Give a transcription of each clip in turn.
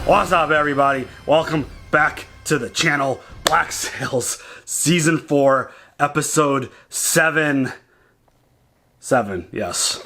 What's up, everybody? Welcome back to the channel. Black Sails, Season 4, Episode 7. 7, yes.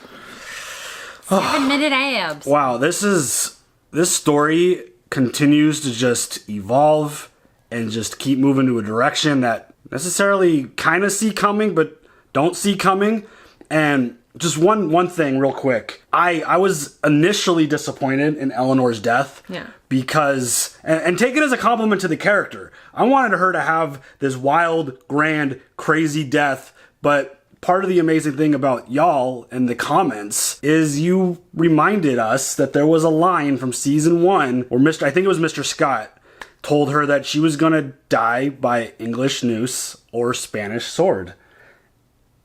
7-minute abs. Wow, this story continues to just evolve and just keep moving to a direction that necessarily kind of see coming, but don't see coming. And just one thing real quick. I was initially disappointed in Eleanor's death. Yeah. Because, and take it as a compliment to the character. I wanted her to have this wild, grand, crazy death, but part of the amazing thing about y'all in the comments is you reminded us that there was a line from season 1 where I think it was Mr. Scott, told her that she was gonna die by English noose or Spanish sword.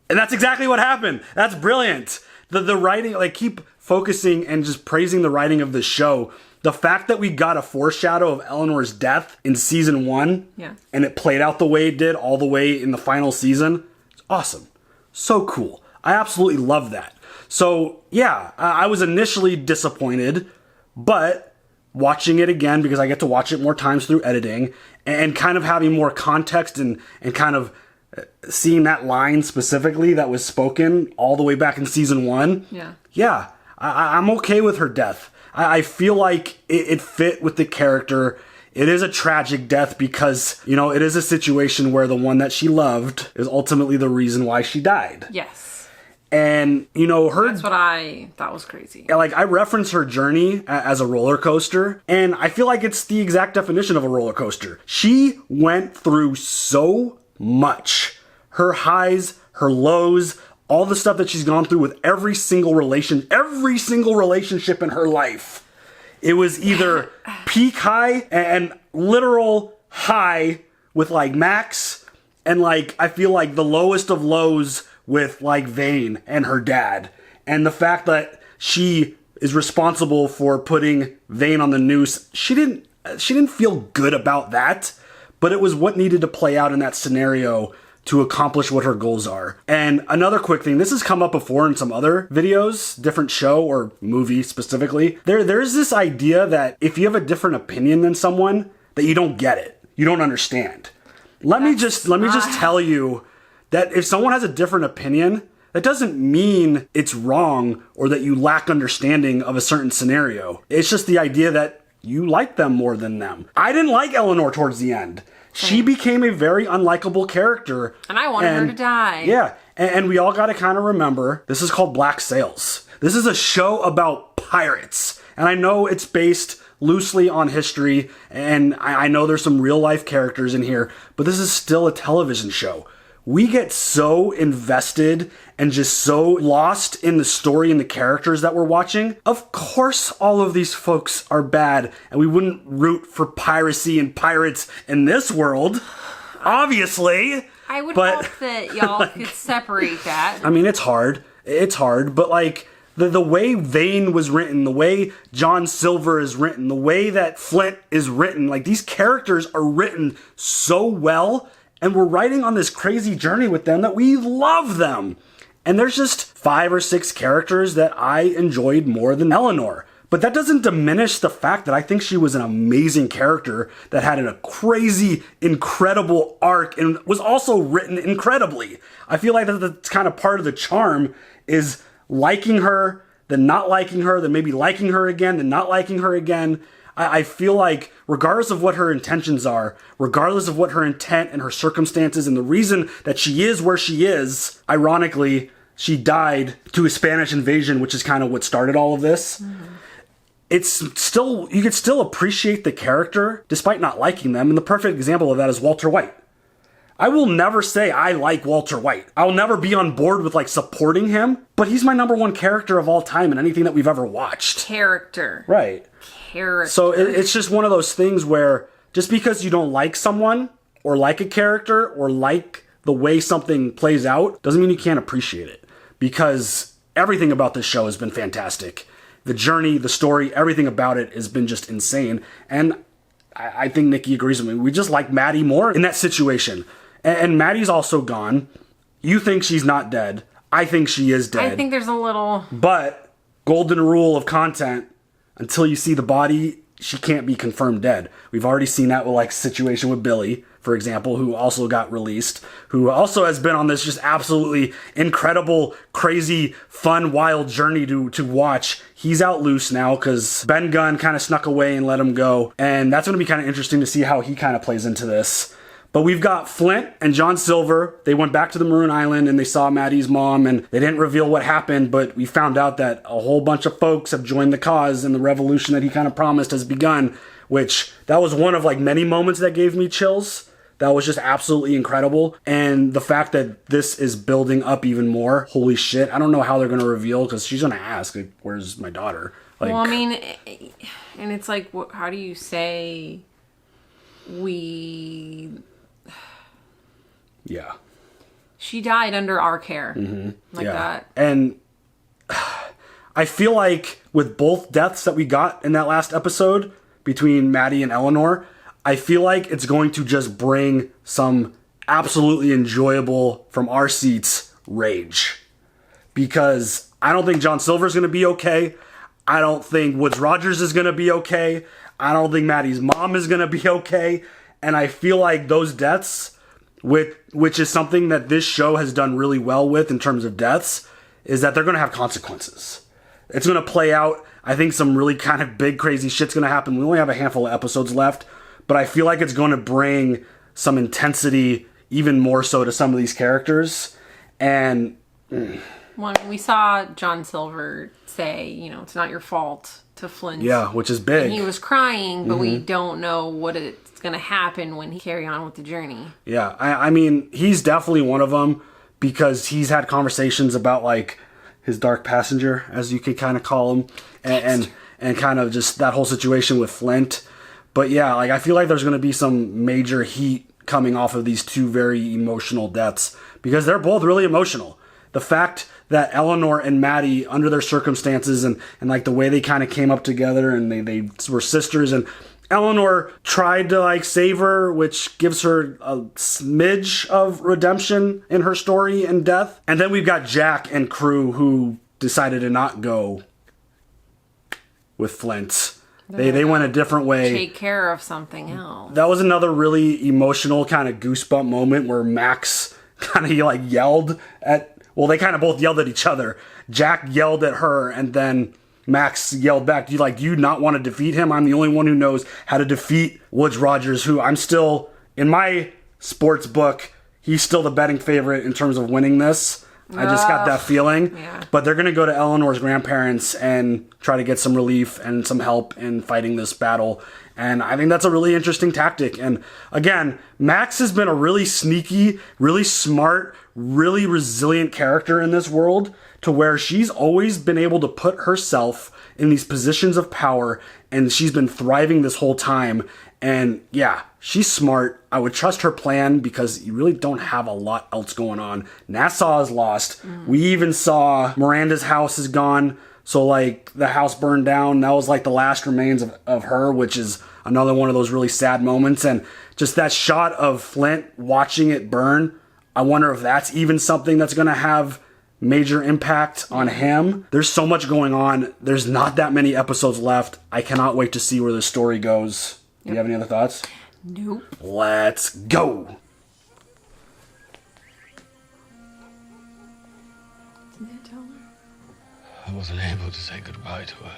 And that's exactly what happened. That's brilliant. The writing, like, keep focusing and just praising the writing of the show. The fact that we got a foreshadow of Eleanor's death in season 1, and it played out the way it did all the way in the final season, it's awesome. So cool. I absolutely love that. So, yeah, I was initially disappointed, but watching it again, because I get to watch it more times through editing, and kind of having more context and kind of seeing that line specifically that was spoken all the way back in season 1. Yeah, I'm okay with her death. I feel like it fit with the character. It is a tragic death because, you know, it is a situation where the one that she loved is ultimately the reason why she died. Yes. And, you know, That's what I thought was crazy. Like, I reference her journey as a roller coaster, and I feel like it's the exact definition of a roller coaster. She went through so much. Her highs, her lows, all the stuff that she's gone through with every single relationship in her life. It was either peak high and literal high with, like, Max, and, like, I feel like the lowest of lows with, like, Vane and her dad. And the fact that she is responsible for putting Vane on the noose, she didn't feel good about that, but it was what needed to play out in that scenario to accomplish what her goals are. And another quick thing, this has come up before in some other videos, different show or movie specifically. There's this idea that if you have a different opinion than someone, that you don't get it. You don't understand. Let me just tell you that if someone has a different opinion, that doesn't mean it's wrong or that you lack understanding of a certain scenario. It's just the idea that you like them more than them. I didn't like Eleanor towards the end. She became a very unlikable character. And I wanted her to die. Yeah. And we all got to kind of remember, this is called Black Sails. This is a show about pirates. And I know it's based loosely on history, and I know there's some real life characters in here, but this is still a television show. We get so invested and just so lost in the story and the characters that we're watching. Of course, all of these folks are bad, and we wouldn't root for piracy and pirates in this world, obviously. I would hope that y'all could separate that. I mean, it's hard. It's hard, but, like, the way Vane was written, the way John Silver is written, the way that Flint is written, like, these characters are written so well. And we're writing on this crazy journey with them that we love them. And there's just 5 or 6 characters that I enjoyed more than Eleanor. But that doesn't diminish the fact that I think she was an amazing character that had a crazy, incredible arc and was also written incredibly. I feel like that's kind of part of the charm is liking her, then not liking her, then maybe liking her again, then not liking her again. I feel like regardless of what her intentions are, regardless of what her intent and her circumstances and the reason that she is where she is, ironically, she died to a Spanish invasion, which is kind of what started all of this. It's still, you could still appreciate the character despite not liking them. And the perfect example of that is Walter White. I will never say I like Walter White. I'll never be on board with, like, supporting him, but he's my number 1 character of all time in anything that we've ever watched. Character. Right. Character. So it's just one of those things where just because you don't like someone or like a character or like the way something plays out doesn't mean you can't appreciate it, because everything about this show has been fantastic. The journey, the story, everything about it has been just insane. And I think Nikki agrees with me. We just like Maddie more in that situation. And Maddie's also gone. You think she's not dead. I think she is dead. I think there's a little... But golden rule of content, until you see the body, she can't be confirmed dead. We've already seen that with like situation with Billy, for example, who also got released, who also has been on this just absolutely incredible, crazy, fun, wild journey to watch. He's out loose now because Ben Gunn kind of snuck away and let him go. And that's going to be kind of interesting to see how he kind of plays into this. But we've got Flint and John Silver. They went back to the Maroon Island and they saw Maddie's mom, and they didn't reveal what happened, but we found out that a whole bunch of folks have joined the cause and the revolution that he kind of promised has begun, which that was one of like many moments that gave me chills. That was just absolutely incredible. And the fact that this is building up even more, holy shit. I don't know how they're going to reveal, because she's going to ask, like, where's my daughter? Like, well, I mean, and it's like, how do you say yeah. She died under our care. Like yeah. that. And I feel like with both deaths that we got in that last episode between Maddie and Eleanor, I feel like it's going to just bring some absolutely enjoyable, from our seats, rage. Because I don't think John Silver's going to be okay. I don't think Woods Rogers is going to be okay. I don't think Maddie's mom is going to be okay. And I feel like those deaths, which is something that this show has done really well with in terms of deaths, is that they're going to have consequences. It's going to play out. I think some really kind of big, crazy shit's going to happen. We only have a handful of episodes left, but I feel like it's going to bring some intensity, even more so, to some of these characters. And when we saw John Silver say, it's not your fault to Flint. Yeah, which is big. And he was crying, but we don't know what it's going to happen when he carry on with the journey. Yeah, I mean, he's definitely one of them, because he's had conversations about like his dark passenger, as you could kind of call him, and kind of just that whole situation with Flint. But yeah, like I feel like there's going to be some major heat coming off of these two very emotional deaths, because they're both really emotional. The fact that Eleanor and Maddie, under their circumstances and like the way they kind of came up together, and they were sisters, and Eleanor tried to like save her, which gives her a smidge of redemption in her story and death. And then we've got Jack and crew who decided to not go with Flint. They went a different way. Take care of something else. That was another really emotional kind of goosebump moment where Max kind of like yelled at, well, they kind of both yelled at each other. Jack yelled at her, and then Max yelled back, do you not want to defeat him? I'm the only one who knows how to defeat Woods Rogers, who I'm still, in my sports book, he's still the betting favorite in terms of winning this. I just got that feeling. Yeah. But they're going to go to Eleanor's grandparents and try to get some relief and some help in fighting this battle. And I think that's a really interesting tactic. And again, Max has been a really sneaky, really smart, really resilient character in this world, to where she's always been able to put herself in these positions of power, and she's been thriving this whole time. And yeah, she's smart. I would trust her plan, because you really don't have a lot else going on. Nassau is lost. We even saw Miranda's house is gone. So like the house burned down. That was like the last remains of her, which is another one of those really sad moments. And just that shot of Flint watching it burn, I wonder if that's even something that's going to have major impact on him. There's so much going on. There's not that many episodes left. I cannot wait to see where this story goes. Do you have any other thoughts? Nope. Let's go. Did they tell her? I wasn't able to say goodbye to her.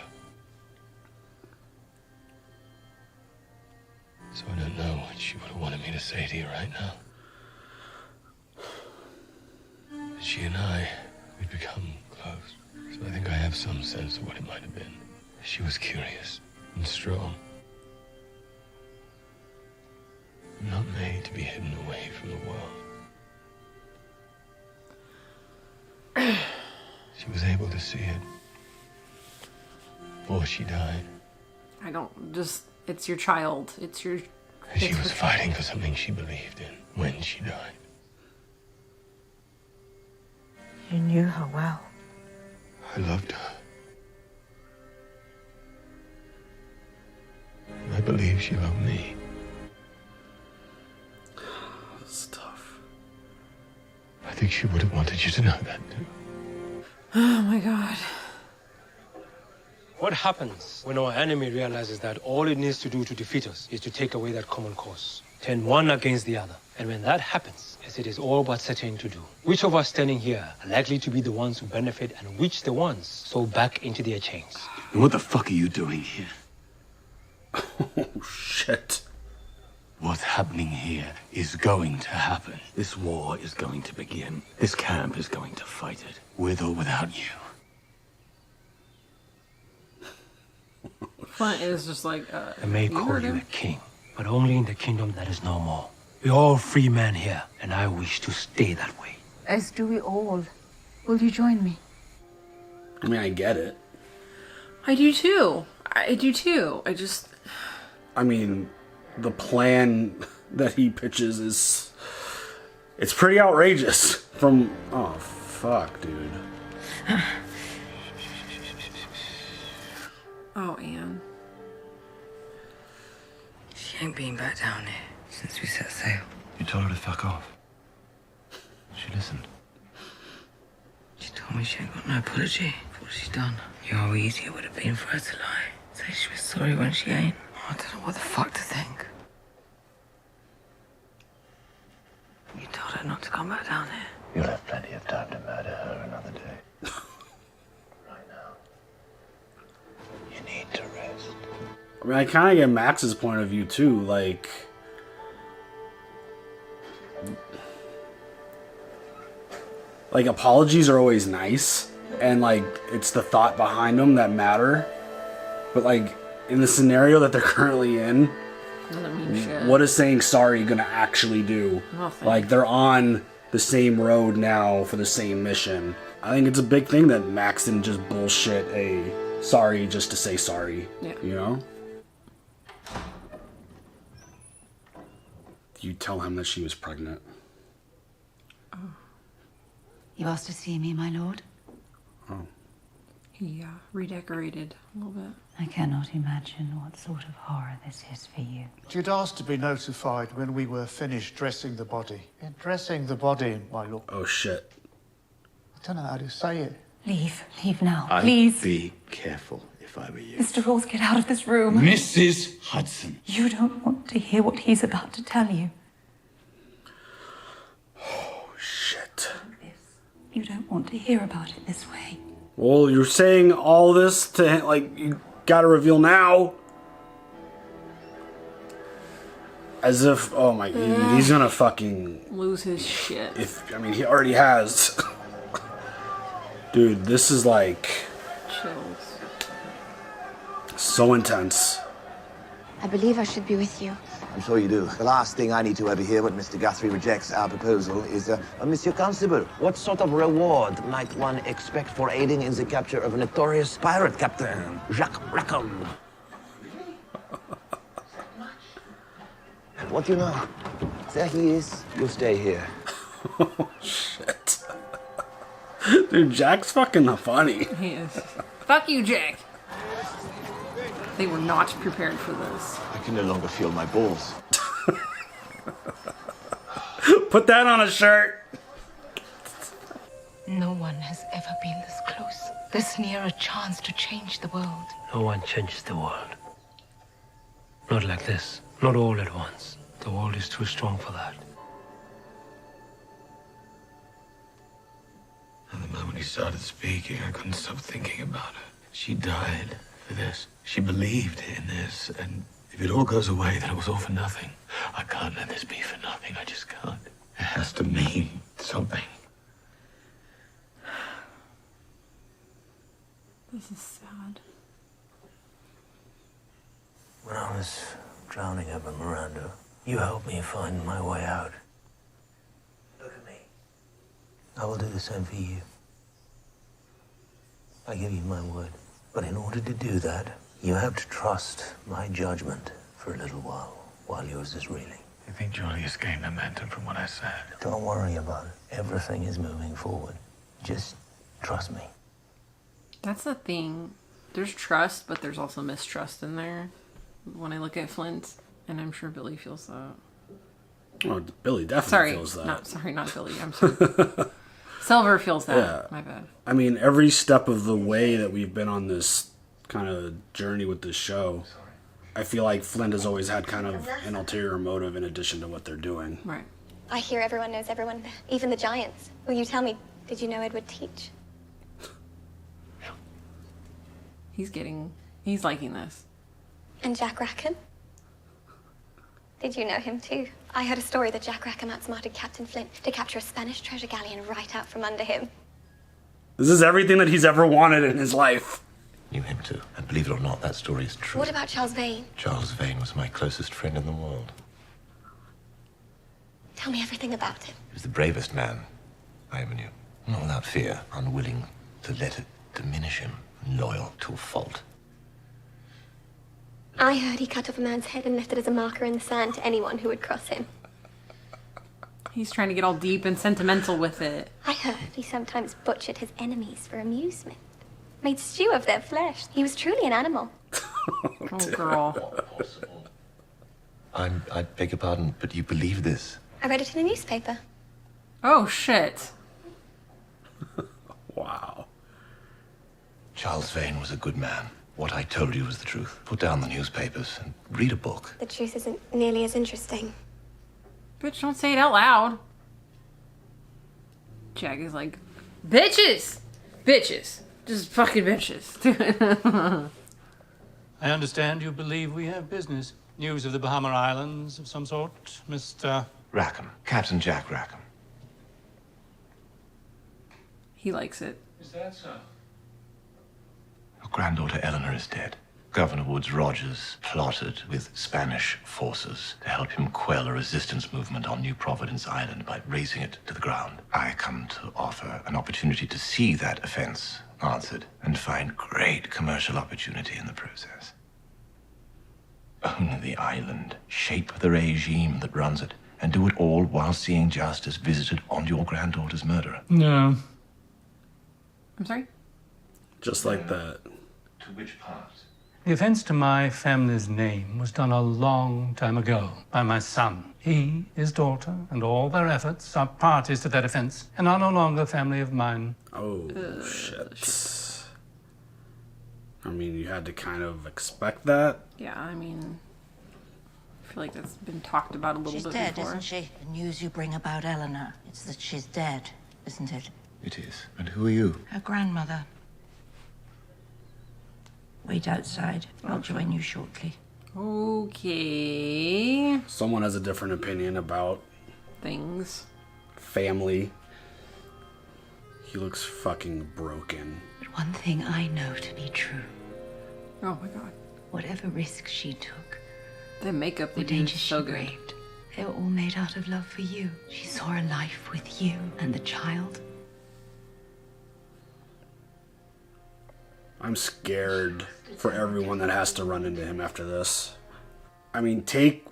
So I don't know what she would have wanted me to say to you right now. She and I, we'd become close. So I think I have some sense of what it might have been. She was curious and strong. Not made to be hidden away from the world. She was able to see it before she died. It's your child. She was fighting for something she believed in when she died. You knew her well. I loved her. And I believe she loved me. It's tough. I think she would have wanted you to know that too. Oh my God. What happens when our enemy realizes that all it needs to do to defeat us is to take away that common cause, turn one against the other? And when that happens, as it is all but certain to do, which of us standing here are likely to be the ones who benefit and which the ones sold back into their chains? And what the fuck are you doing here? Oh, shit. What's happening here is going to happen. This war is going to begin. This camp is going to fight it, with or without you. Flint is just like, I may call heard you him? a king, but only in the kingdom that is no more. We're all free men here, and I wish to stay that way. As do we all. Will you join me? I mean, I get it. I do too. I mean, the plan that he pitches is... It's pretty outrageous from... Oh, fuck, dude. Oh, Anne. She ain't been back down here since we set sail. You told her to fuck off. She listened. She told me she ain't got no apology for what she's done. How easy it would have been for her to lie. Say she was sorry when she ain't. I don't know what the fuck to think. You told her not to come back down here. You'll have plenty of time to murder her another day. Right now. You need to rest. I mean, I kind of get Max's point of view, too. Like... Like, apologies are always nice. And, like, it's the thought behind them that matter. But, like, in the scenario that they're currently in... Doesn't mean shit. What is saying sorry gonna actually do? Nothing. Like, they're on the same road now for the same mission. I think it's a big thing that Max didn't just bullshit a sorry just to say sorry. Yeah. You know? You tell him that she was pregnant. You asked to see me, my lord? Oh. He redecorated a little bit. I cannot imagine what sort of horror this is for you. You'd asked to be notified when we were finished dressing the body. In dressing the body, my lord. Oh, shit. I don't know how to say it. Leave now, please. I'd be careful if I were you. Mr. Rawls, get out of this room. Mrs. Hudson. You don't want to hear what he's about to tell you. Oh, shit. You don't want to hear about it this way. Well, you're saying all this to him, like, you gotta reveal now. As if, oh my, he's gonna fucking... Lose his shit. I mean, he already has. Dude, this is like... Chills. So intense. I believe I should be with you. I'm sure you do. The last thing I need to ever hear when Mr. Guthrie rejects our proposal is, Monsieur Constable, what sort of reward might one expect for aiding in the capture of a notorious pirate captain, Jacques Rackham? What do you know? There he is. You'll stay here. Oh, shit. Dude, Jack's fucking funny. He is. Fuck you, Jack. They were not prepared for this. I can no longer feel my balls. Put that on a shirt. No one has ever been this close, this near a chance to change the world. No one changes the world. Not like this. Not all at once. The world is too strong for that. And the moment he started speaking, I couldn't stop thinking about her. She died for this. She believed in this, and if it all goes away, then it was all for nothing. I can't let this be for nothing. I just can't. It has to mean something. This is sad. When I was drowning up in Miranda, you helped me find my way out. Look at me. I will do the same for you. I give you my word. But in order to do that, you have to trust my judgment for a little while yours is reeling. You think Johnny has gained momentum from what I said? Don't worry about it. Everything is moving forward. Just trust me. That's the thing. There's trust, but there's also mistrust in there. When I look at Flint, and I'm sure Billy feels that. Oh, Billy definitely feels that. Not Billy. I'm sorry. Silver feels that. Yeah. My bad. I mean, every step of the way that we've been on this kind of journey with this show. I feel like Flint has always had kind of an ulterior motive in addition to what they're doing. Right. I hear everyone knows everyone, even the giants. Will you tell me, did you know Edward Teach? He's liking this. And Jack Rackham? Did you know him too? I heard a story that Jack Rackham outsmarted Captain Flint to capture a Spanish treasure galleon right out from under him. This is everything that he's ever wanted in his life. Knew him too. And believe it or not, that story is true. What about Charles Vane? Charles Vane was my closest friend in the world. Tell me everything about him. He was the bravest man I ever knew. Not without fear, unwilling to let it diminish him, loyal to a fault. I heard he cut off a man's head and left it as a marker in the sand to anyone who would cross him. He's trying to get all deep and sentimental with it. I heard he sometimes butchered his enemies for amusement. Made stew of their flesh. He was truly an animal. Oh, girl. I beg your pardon, but you believe this? I read it in a newspaper. Oh, shit. Wow. Charles Vane was a good man. What I told you was the truth. Put down the newspapers and read a book. The truth isn't nearly as interesting. Bitch, don't say it out loud. Jack is like, bitches! Bitches. Just fucking bitches. I understand you believe we have business. News of the Bahama Islands of some sort, Mr. Rackham. Captain Jack Rackham. He likes it. Is that so? Your granddaughter Eleanor is dead. Governor Woods Rogers plotted with Spanish forces to help him quell a resistance movement on New Providence Island by razing it to the ground. I come to offer an opportunity to see that offense answered and find great commercial opportunity in the process. Own the island, shape the regime that runs it, and do it all while seeing justice visited on your granddaughter's murderer. No. I'm sorry? Just like that. To which part? The offense to my family's name was done a long time ago by my son. He, his daughter, and all their efforts are parties to that offense and are no longer family of mine. Oh, shit. I mean, you had to kind of expect that. Yeah, I mean, I feel like that's been talked about a little bit dead, before. isn't she? The news you bring about Eleanor, it's that she's dead, isn't it? It is. And who are you? Her grandmother. Wait outside. I'll join you shortly. Okay. Someone has a different opinion about Things. family. He looks fucking broken. But one thing I know to be true. Oh my god. Whatever risks she took, The makeup they the do is dangers so she good. braved, they were all made out of love for you. She saw a life with you and the child. I'm scared for everyone that has to run into him after this. I mean, take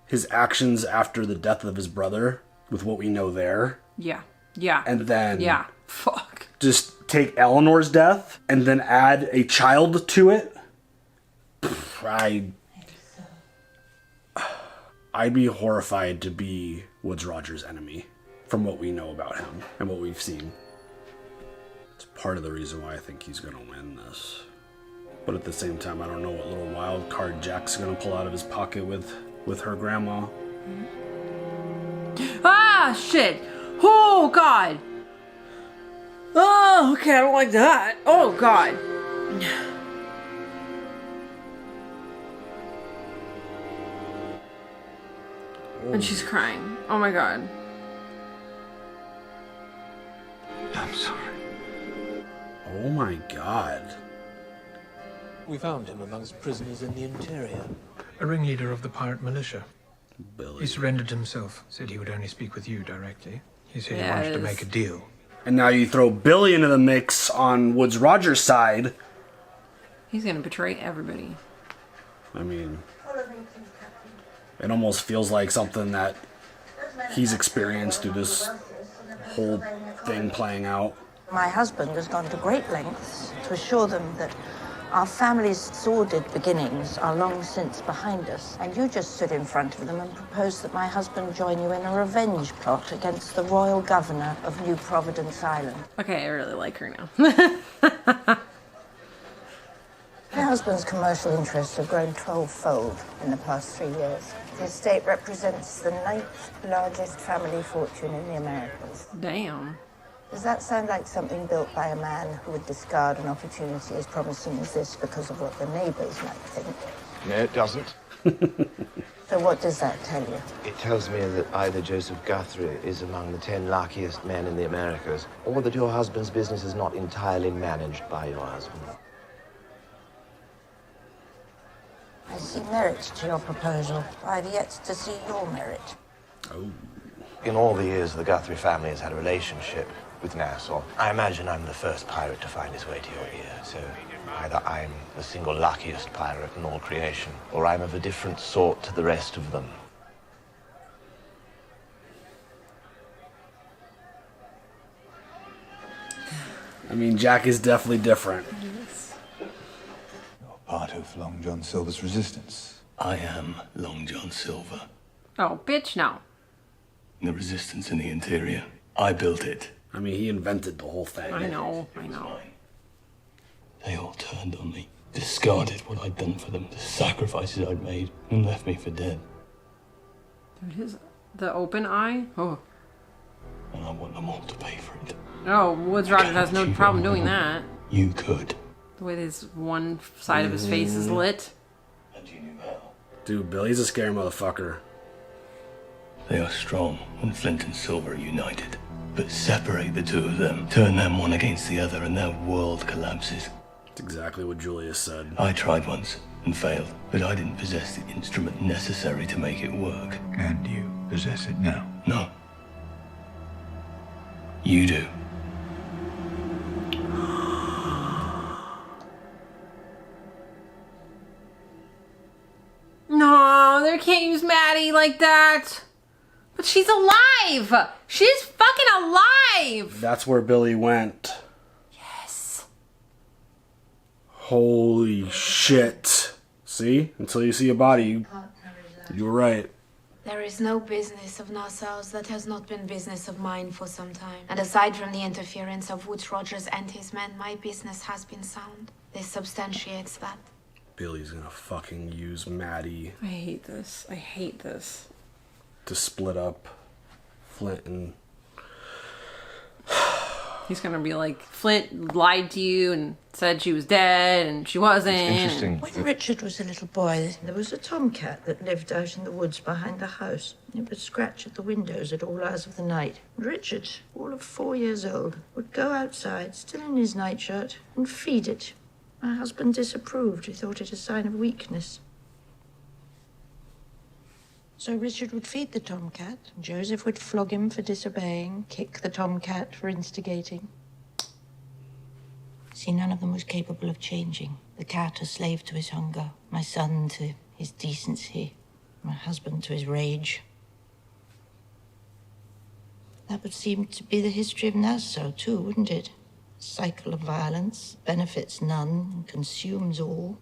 his actions after the death of his brother with what we know there. Yeah. Yeah. And then Yeah. Fuck. just take Eleanor's death and then add a child to it. I'd be horrified to be Woods Rogers' enemy from what we know about him and what we've seen. It's part of the reason why I think he's going to win this. But at the same time, I don't know what little wild card Jack's going to pull out of his pocket with her grandma. Ah, shit. Oh, God. Oh, okay, I don't like that. Oh, God. And she's crying. Oh, my God. I'm sorry. Oh my God. We found him amongst prisoners in the interior. A ringleader of the pirate militia. Billy. He surrendered himself. Said he would only speak with you directly. He said he wanted to make a deal. And now you throw Billy into the mix on Woods Rogers' side. He's gonna betray everybody. I mean, it almost feels like something that he's experienced through this whole thing playing out. My husband has gone to great lengths to assure them that our family's sordid beginnings are long since behind us, and you just stood in front of them and proposed that my husband join you in a revenge plot against the royal governor of New Providence Island. Okay, I really like her now. Now, husband's commercial interests have grown 12-fold in the past 3 years. The estate represents the 9th largest family fortune in the Americas. Damn. Does that sound like something built by a man who would discard an opportunity as promising as this because of what the neighbors might think? No, it doesn't. So what does that tell you? It tells me that either Joseph Guthrie is among the 10 luckiest men in the Americas, or that your husband's business is not entirely managed by your husband. I see merit to your proposal. I've yet to see your merit. Oh. In all the years the Guthrie family has had a relationship with Nassau, I imagine I'm the first pirate to find his way to your ear, so either I'm the single luckiest pirate in all creation, or I'm of a different sort to the rest of them. I mean, Jack is definitely different. You're part of Long John Silver's resistance. I am Long John Silver. Oh, bitch, no. The resistance in the interior. I built it. I mean, he invented the whole thing. I know, I know. They all turned on me, discarded what I'd done for them, the sacrifices I'd made, and left me for dead. Dude, the open eye? Oh. And I want them all to pay for it. Oh, Woods Rogers has no problem doing that. You could. The way this one side of his face is lit. And you knew how. Dude, Billy's a scary motherfucker. They are strong when Flint and Silver are united. But separate the two of them, turn them one against the other, and their world collapses. That's exactly what Julius said. I tried once and failed, but I didn't possess the instrument necessary to make it work. And you possess it now? No. You do. No, they can't use Maddie like that. But she's alive! She's fucking alive! That's where Billy went. Yes. Holy shit. See? Until you see a body, you were right. There is no business of Nassau's that has not been business of mine for some time. And aside from the interference of Woods Rogers and his men, my business has been sound. This substantiates that. Billy's gonna fucking use Maddie. I hate this. I hate this. To split up Flint and... He's gonna be like, Flint lied to you and said she was dead and she wasn't. It's interesting. When Richard was a little boy, there was a tomcat that lived out in the woods behind the house. It would scratch at the windows at all hours of the night. And Richard, all of 4 years old, would go outside, still in his nightshirt, and feed it. My husband disapproved. He thought it a sign of weakness. So Richard would feed the tomcat, and Joseph would flog him for disobeying, kick the tomcat for instigating. See, none of them was capable of changing. The cat a slave to his hunger, my son to his decency, my husband to his rage. That would seem to be the history of Nassau, too, wouldn't it? A cycle of violence, benefits none, and consumes all.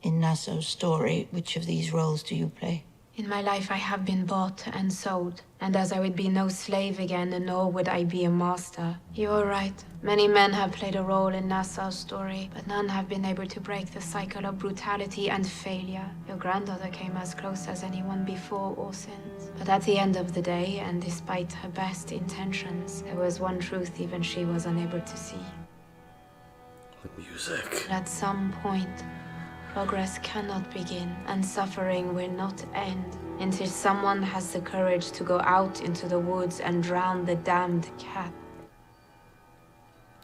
In Nassau's story, which of these roles do you play? In my life, I have been bought and sold. And as I would be no slave again, nor would I be a master. You are right. Many men have played a role in Nassau's story, but none have been able to break the cycle of brutality and failure. Your granddaughter came as close as anyone before or since. But at the end of the day, and despite her best intentions, there was one truth even she was unable to see. The music. At some point, progress cannot begin, and suffering will not end until someone has the courage to go out into the woods and drown the damned cat.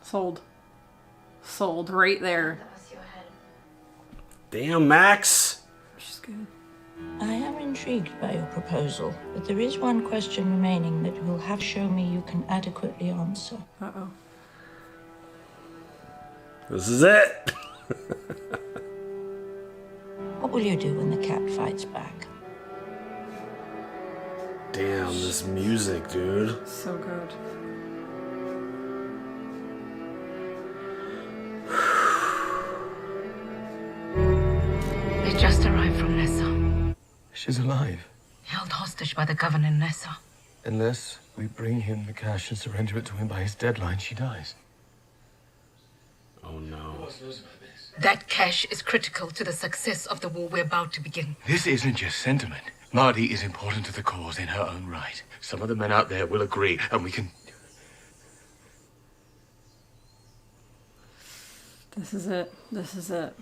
Sold. Sold right there. Damn, Max. She's good. I am intrigued by your proposal, but there is one question remaining that you will have to show me you can adequately answer. Uh-oh. This is it. What will you do when the cat fights back? Damn, this music, dude. So good. They just arrived from Nassau. She's alive. Held hostage by the governor in Nassau. Unless we bring him the cash and surrender it to him by his deadline, she dies. Oh no. That cash is critical to the success of the war we're about to begin. This isn't just sentiment. Marty is important to the cause in her own right. Some of the men out there will agree, and we can... This is it. This is it.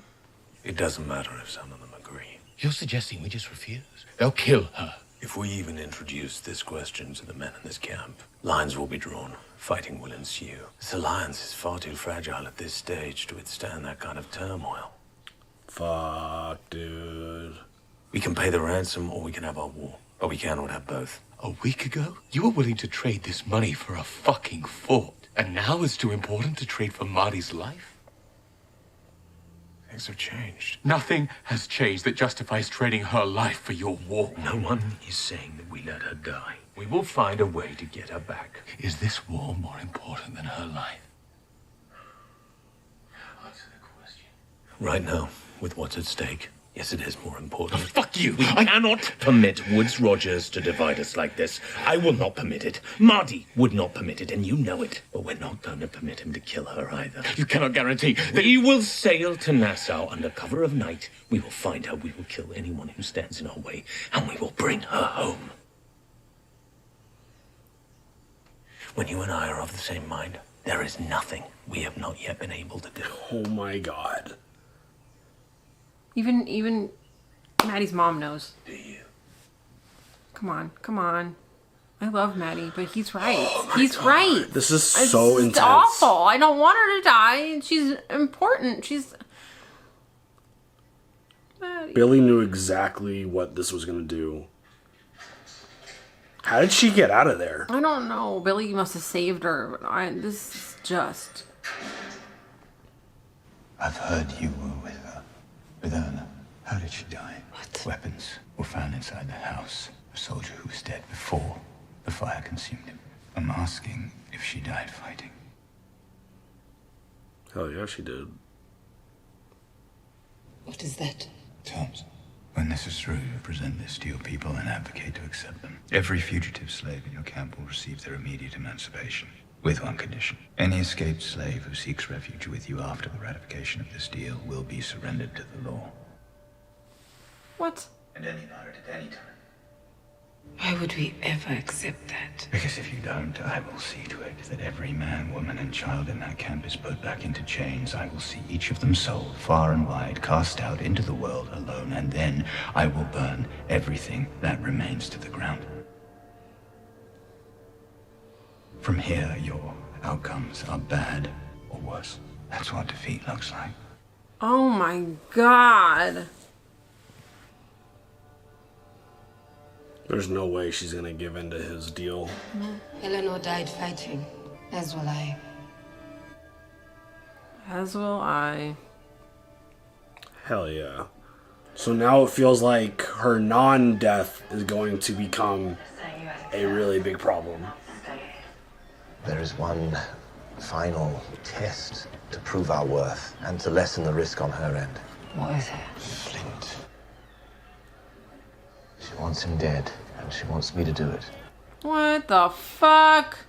It doesn't matter if some of them agree. You're suggesting we just refuse? They'll kill her. If we even introduce this question to the men in this camp, lines will be drawn. Fighting will ensue. This alliance is far too fragile at this stage to withstand that kind of turmoil. Fuck, dude. We can pay the ransom or we can have our war. But we cannot have both. A week ago, you were willing to trade this money for a fucking fort. And now it's too important to trade for Marty's life? Things have changed. Nothing has changed that justifies trading her life for your war. No one is saying that we let her die. We will find a way to get her back. Is this war more important than her life? Answer the question. Right now, with what's at stake, yes, it is more important. Fuck you! I cannot permit Woods Rogers to divide us like this. I will not permit it. Marty would not permit it, and you know it. But we're not going to permit him to kill her either. You cannot guarantee that we will sail to Nassau under cover of night. We will find her. We will kill anyone who stands in our way, and we will bring her home. When you and I are of the same mind, there is nothing we have not yet been able to do. Oh my god. Even Maddie's mom knows. Do you? Come on, come on. I love Maddie, but he's right. He's right. This is so intense. It's awful. I don't want her to die. She's important. She's... Maddie. Billy knew exactly what this was going to do. How did she get out of there? I don't know. Billy must have saved her. But this is just... I've heard you were with her. With Eleanor. How did she die? What? Weapons were found inside the house. A soldier who was dead before the fire consumed him. I'm asking if she died fighting. Hell yeah, she did. What is that? Terms. When this is through, you present this to your people and advocate to accept them. Every fugitive slave in your camp will receive their immediate emancipation. With one condition. Any escaped slave who seeks refuge with you after the ratification of this deal will be surrendered to the law. What? And any pirate at any time. Why would we ever accept that? Because if you don't, I will see to it that every man, woman, and child in that camp is put back into chains. I will see each of them sold far and wide, cast out into the world alone, and then I will burn everything that remains to the ground. From here, your outcomes are bad or worse. That's what defeat looks like. Oh my god. There's no way she's gonna give in to his deal. Eleanor died fighting, as will I. As will I. Hell yeah. So now it feels like her non-death is going to become a really big problem. There is one final test to prove our worth and to lessen the risk on her end. What is it? Flint. She wants him dead, and she wants me to do it. What the fuck?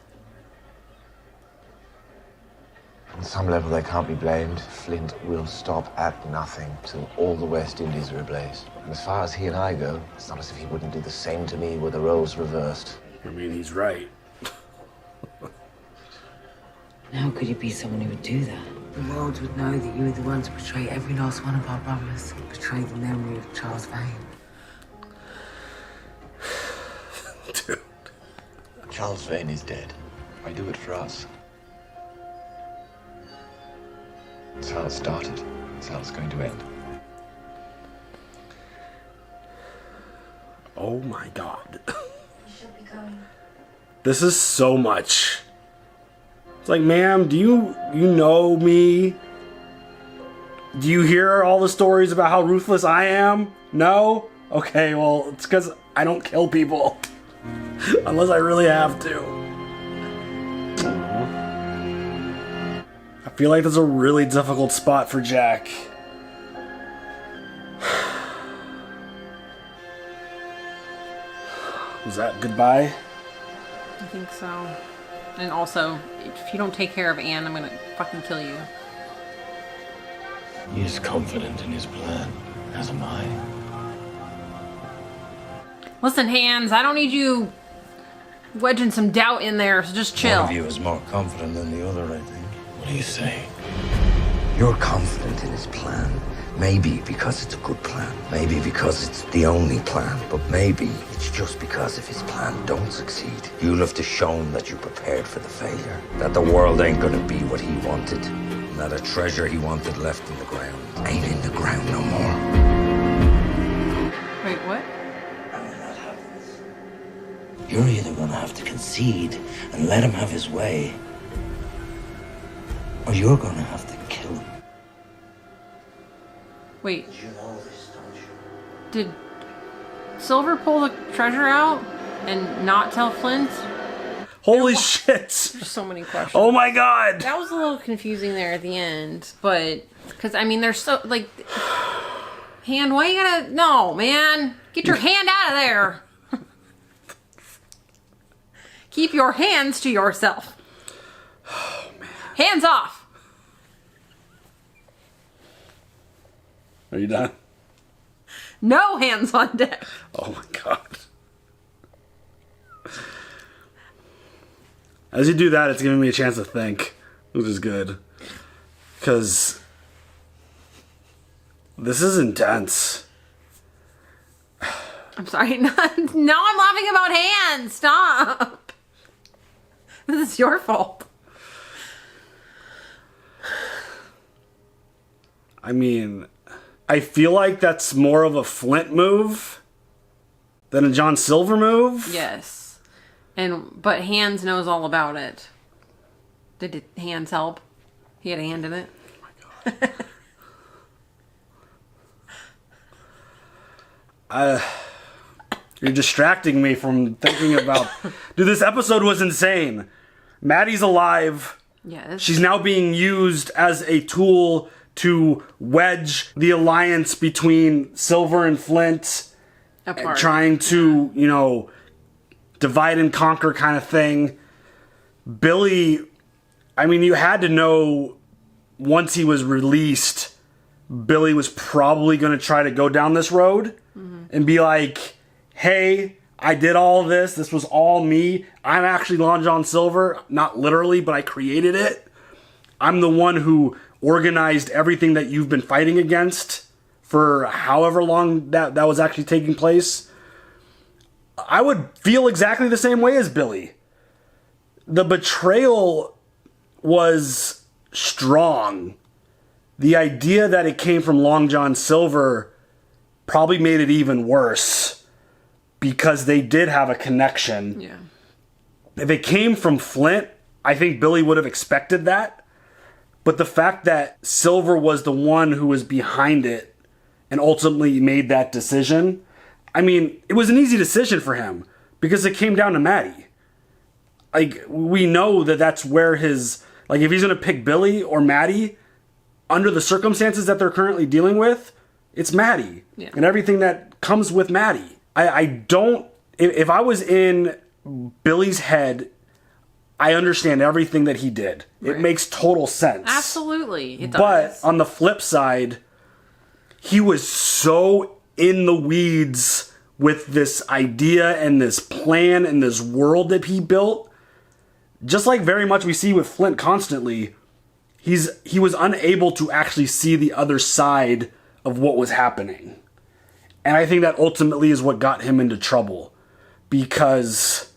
On some level, they can't be blamed. Flint will stop at nothing till all the West Indies are ablaze. And as far as he and I go, it's not as if he wouldn't do the same to me were the roles reversed. I mean, he's right. How could you be someone who would do that? The world would know that you were the one to betray every last one of our brothers. Betray the memory of Charles Vane. Dude. Charles Vane is dead. I do it for us. It's how it started. It's how it's going to end. Oh my god. You should be going. This is so much. It's like, ma'am, do you know me? Do you hear all the stories about how ruthless I am? No? Okay, well, it's because I don't kill people. Unless I really have to. Aww. I feel like that's a really difficult spot for Jack. Was that goodbye? I think so. And also, if you don't take care of Anne, I'm gonna fucking kill you. He is confident in his plan, as am I. Listen, Hands, I don't need you wedging some doubt in there, so just chill. One of you is more confident than the other, I think. What do you say? You're confident in his plan. Maybe because it's a good plan. Maybe because it's the only plan. But maybe it's just because if his plan don't succeed, you'll have to show him that you prepared for the failure. That the world ain't gonna be what he wanted. And that a treasure he wanted left in the ground ain't in the ground no more. Wait, what? You're either gonna have to concede and let him have his way, or you're gonna have to kill him. Wait. Did Silver pull the treasure out and not tell Flint? Holy shit! There's so many questions. Oh my god! That was a little confusing there at the end, but because I mean, there's so like, Hand, why you gotta? No, man, get your hand out of there. Keep your hands to yourself. Oh man! Hands off. Are you done? No hands on deck. Oh my god. As you do that, it's giving me a chance to think, which is good. Because this is intense. I'm sorry. Now I'm laughing about Hands. Stop. This is your fault. I mean, I feel like that's more of a Flint move than a John Silver move. Yes. But Hands knows all about it. Did Hands help? He had a hand in it. Oh my god. You're distracting me from thinking about... Dude, this episode was insane. Maddie's alive. Yeah. She's now being used as a tool to wedge the alliance between Silver and Flint. Apart. Trying to, you know, divide and conquer kind of thing. Billy, I mean, you had to know once he was released, Billy was probably going to try to go down this road and be like, hey, I did all this. This was all me. I'm actually Long John Silver. Not literally, but I created it. I'm the one who organized everything that you've been fighting against for however long that was actually taking place. I would feel exactly the same way as Billy. The betrayal was strong. The idea that it came from Long John Silver probably made it even worse because they did have a connection. Yeah. If it came from Flint, I think Billy would have expected that. But the fact that Silver was the one who was behind it and ultimately made that decision, I mean, it was an easy decision for him because it came down to Maddie. Like, we know that that's where his... Like, if he's going to pick Billy or Maddie, under the circumstances that they're currently dealing with, it's Maddie. Yeah. And everything that comes with Maddie. I don't... If I was in Billy's head, I understand everything that he did. Right. It makes total sense. Absolutely, it does. But on the flip side, he was so in the weeds with this idea and this plan and this world that he built. Just like very much we see with Flint constantly, he was unable to actually see the other side of what was happening. And I think that ultimately is what got him into trouble. Because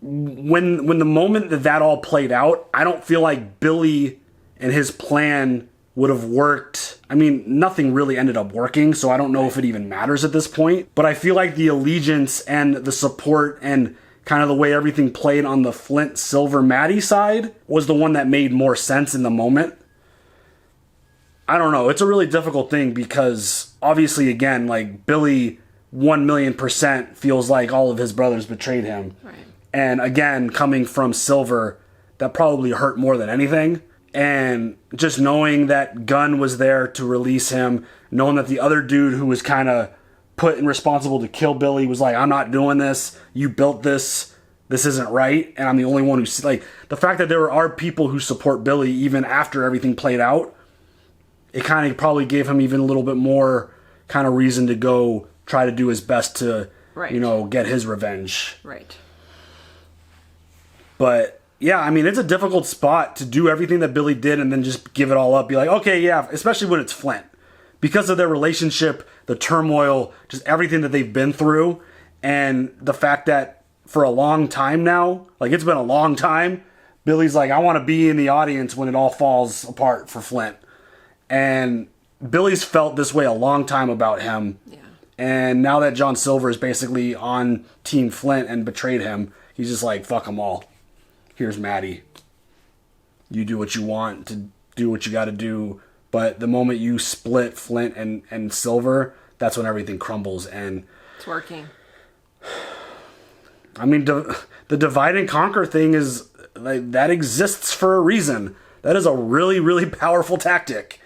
when the moment that all played out, I don't feel like Billy and his plan would have worked. I mean, nothing really ended up working, so I don't know if it even matters at this point. But I feel like the allegiance and the support and kind of the way everything played on the Flint Silver Maddie side was the one that made more sense in the moment. I don't know. It's a really difficult thing because obviously, again, like Billy 1,000,000% feels like all of his brothers betrayed him. Right. And again, coming from Silver, that probably hurt more than anything. And just knowing that Gunn was there to release him, knowing that the other dude who was kind of put and responsible to kill Billy was like, I'm not doing this. You built this. this isn't right, and I'm the only one who's like, the fact that there are people who support Billy even after everything played out, it kind of probably gave him even a little bit more kind of reason to go try to do his best to, right. you know, get his revenge. Right. But yeah, I mean, it's a difficult spot to do everything that Billy did and then just give it all up. Be like, okay, yeah, especially when it's Flint. Because of their relationship, the turmoil, just everything that they've been through, and the fact that for a long time now, like it's been a long time, Billy's like, I want to be in the audience when it all falls apart for Flint. And Billy's felt this way a long time about him. Yeah. And now that John Silver is basically on Team Flint and betrayed him, he's just like, fuck them all. Here's Maddie. You do what you want to do what you got to do. But the moment you split Flint and Silver, that's when everything crumbles. And it's working. I mean, the divide and conquer thing is like that exists for a reason. That is a really, really powerful tactic.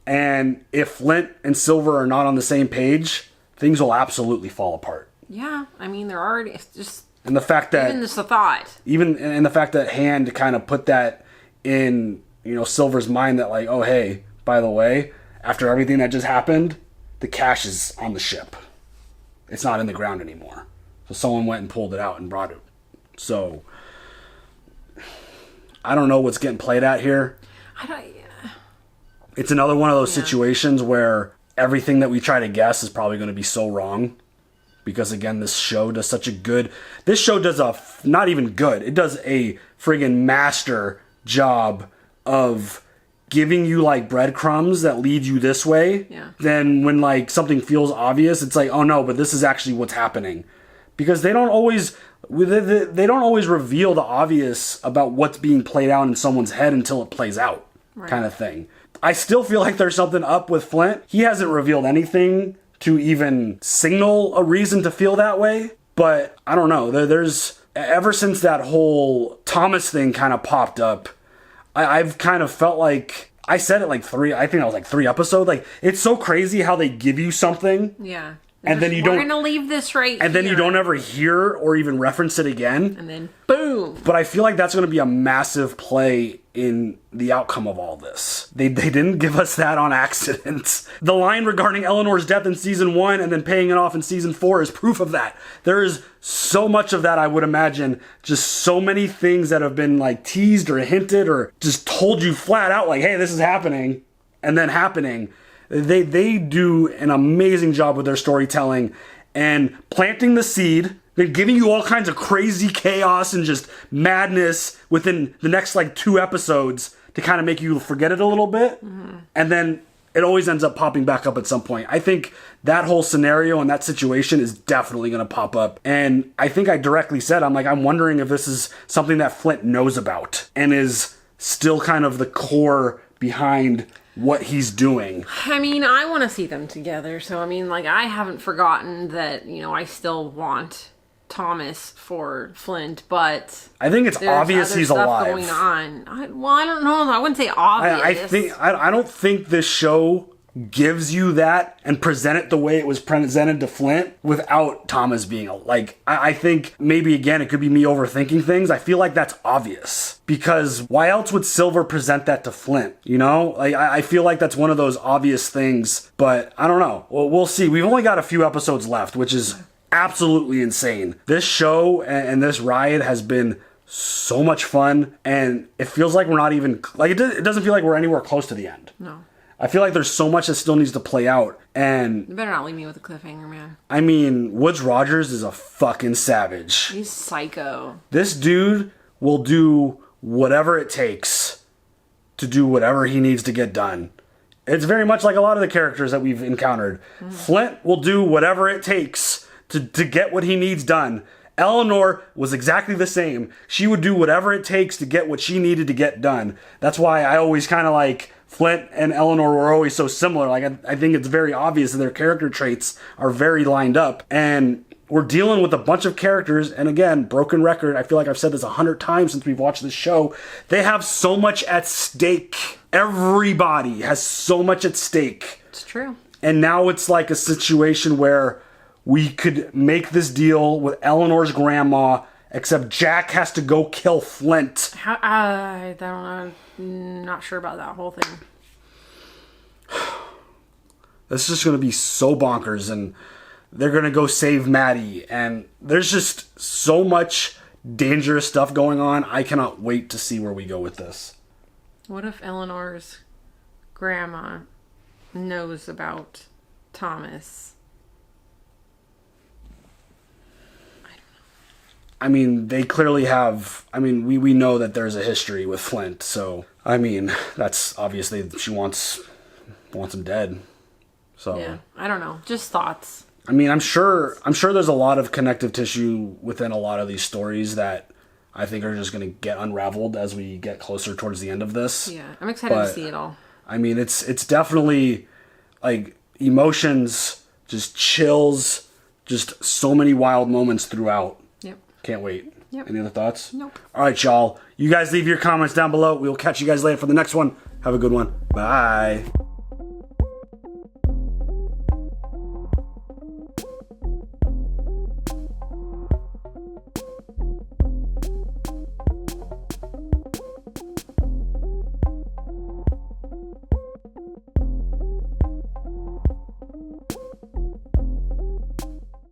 And if Flint and Silver are not on the same page, things will absolutely fall apart. Yeah, I mean, they're already, it's just, and the fact that even just a thought, and the fact that Hand kind of put that in, you know, Silver's mind that like, oh hey, by the way, after everything that just happened, the cash is on the ship. It's not in the ground anymore. So someone went and pulled it out and brought it. So I don't know what's getting played at here. It's another one of those situations where everything that we try to guess is probably going to be so wrong. Because again, this show does not even good. It does a friggin' master job of giving you like breadcrumbs that lead you this way. Yeah. Then when like something feels obvious, it's like, oh no, but this is actually what's happening. Because they don't always reveal the obvious about what's being played out in someone's head until it plays out, right. Kind of thing. I still feel like there's something up with Flint. He hasn't revealed anything to even signal a reason to feel that way. But I don't know. There's ever since that whole Thomas thing kind of popped up, I've kind of felt like I said it like three episodes. Like it's so crazy how they give you something. Yeah. And then we're gonna leave this right and here. Then you don't ever hear or even reference it again. And then boom. But I feel like that's gonna be a massive play in the outcome of all this. They didn't give us that on accident. The line regarding Eleanor's death in season 1 and then paying it off in season 4 is proof of that. There is so much of that, I would imagine. Just so many things that have been like teased or hinted or just told you flat out like, hey, this is happening, and then happening. They do an amazing job with their storytelling and planting the seed, then giving you all kinds of crazy chaos and just madness within the next like 2 episodes to kind of make you forget it a little bit. Mm-hmm. And then it always ends up popping back up at some point. I think that whole scenario and that situation is definitely going to pop up. And I think I directly said, I'm wondering if this is something that Flint knows about and is still kind of the core behind what he's doing. I mean, I want to see them together. So, I mean, like, I haven't forgotten that, you know, I still want Thomas for Flint, but I think it's obvious he's alive. Going on. I don't know. I wouldn't say obvious. I don't think this show gives you that and present it the way it was presented to Flint without Thomas being like, I think maybe again it could be me overthinking things. I feel like that's obvious because why else would Silver present that to Flint? You know, like I feel like that's one of those obvious things, but I don't know. Well, we'll see. We've only got a few episodes left, which is absolutely insane. This show and this ride has been so much fun, and it feels like we're not even like it doesn't feel like we're anywhere close to the end. No. I feel like there's so much that still needs to play out, and you better not leave me with a cliffhanger, man. I mean, Woods Rogers is a fucking savage. He's psycho. This dude will do whatever it takes to do whatever he needs to get done. It's very much like a lot of the characters that we've encountered. Mm. Flint will do whatever it takes to get what he needs done. Eleanor was exactly the same. She would do whatever it takes to get what she needed to get done. That's why I always kind of like Flint and Eleanor were always so similar. Like I think it's very obvious that their character traits are very lined up, and we're dealing with a bunch of characters. And again, broken record. I feel like I've said this 100 times since we've watched this show. They have so much at stake. Everybody has so much at stake. It's true. And now it's like a situation where we could make this deal with Eleanor's grandma except Jack has to go kill Flint. I don't know. Not sure about that whole thing. This is just going to be so bonkers, and they're going to go save Maddie, and there's just so much dangerous stuff going on. I cannot wait to see where we go with this. What if Eleanor's grandma knows about Thomas? I mean, they clearly have... I mean, we know that there's a history with Flint, so... I mean, that's obviously... She wants him dead. So... Yeah, I don't know. Just thoughts. I mean, I'm sure there's a lot of connective tissue within a lot of these stories that I think are just going to get unraveled as we get closer towards the end of this. Yeah, I'm excited to see it all. I mean, it's definitely, like, emotions, just chills, just so many wild moments throughout. Yep. Can't wait. Yep. Any other thoughts? Nope. All right, y'all. You guys leave your comments down below. We'll catch you guys later for the next one. Have a good one. Bye.